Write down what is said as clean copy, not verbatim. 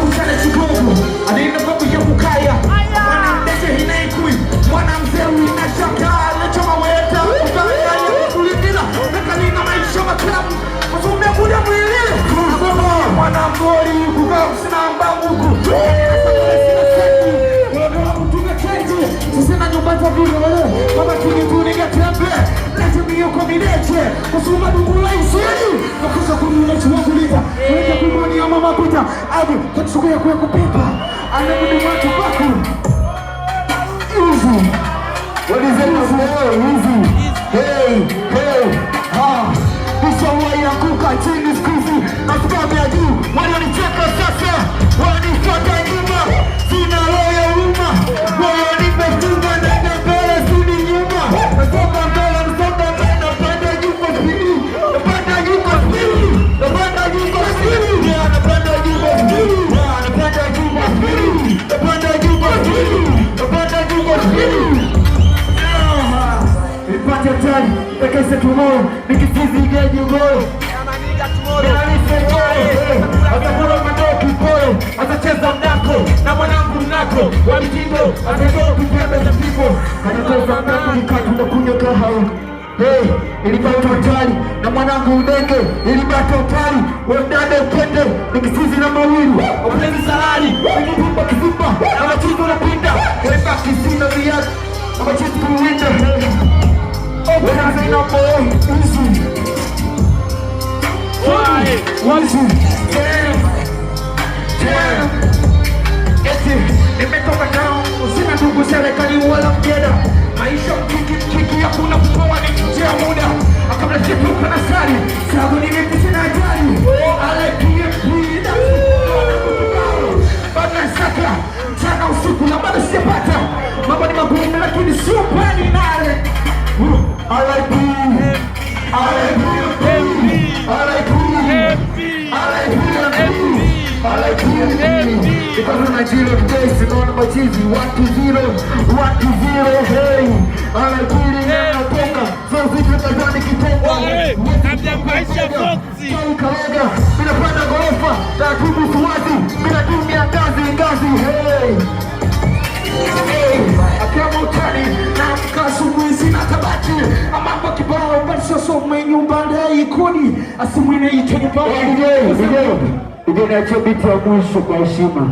Mchana kidogo anaenda kwa kuja kukaya mwana mdeje hinaikui mwana mzee inachaka lechoma weta kukaya ya kulindila mekalina maisha makamu masume kuda mwili mwana mgori kukaa kusina ambamuku sisina nyumba za vile mama kinituniga tembe lejemi yoko mineche kusuma dungula usiri nakusa kunulechi wakuliza weka kumoni ya mama pita abu katusukua kuya kupipa anamudu watu baku easy what is it easy hey ha kisha waya kuka chini skuzi nasikamia juu walionicheka sasa wanifuata nyuma sina roho ya uma wanimefunga nenda mbele sini nyuma nasonga mbele nasonga mbele napanda juu kwa spidi napanda juu kwa spidi napanda juu kwa spidi napanda juu kwa spidi napanda juu kwa spidi napanda juu kwa spidi napanda juu kwa spidi nipate tani pekese tomorrow nikisizi geji goyo atakula madoki polo atacheza mnako na mwanangu mnako wa mtindo atatoa kupembe za pipo kanatoza mnako nikatu na kunywa kahawa ilibata utali na mwanangu udenge ilibata utali wemdade upende nikisizi na mawili wapenzi salari nikipimba kizimba na machizo na pinda wemba kisina viatu na machizo kuwinda when I say no boy easy one two damn eti nimetoka down usina ndugu serikali wala mjeda maisha mkiki hakuna kupoa ni kutia muda akabla chepuka na sari sabu nimepisha na ajali alekie pida bada saka mchana usiku na bado sijapata mambo ni magumu lakini sio pani nale R.I.P. Because my zero days and on my TV 1-0 hey R.I.P. Natoka so zikitazani kitengo Kabla maisha boxi Kalaga bila panda gorofa taratibu suwazi bila tumia ngazi hey akama utani na mkasubu sina tabati amamba kibao balisho so mwenye mbande ikoni asimwine iteni bawa Ije na chobiti ya mwisho kwa heshima.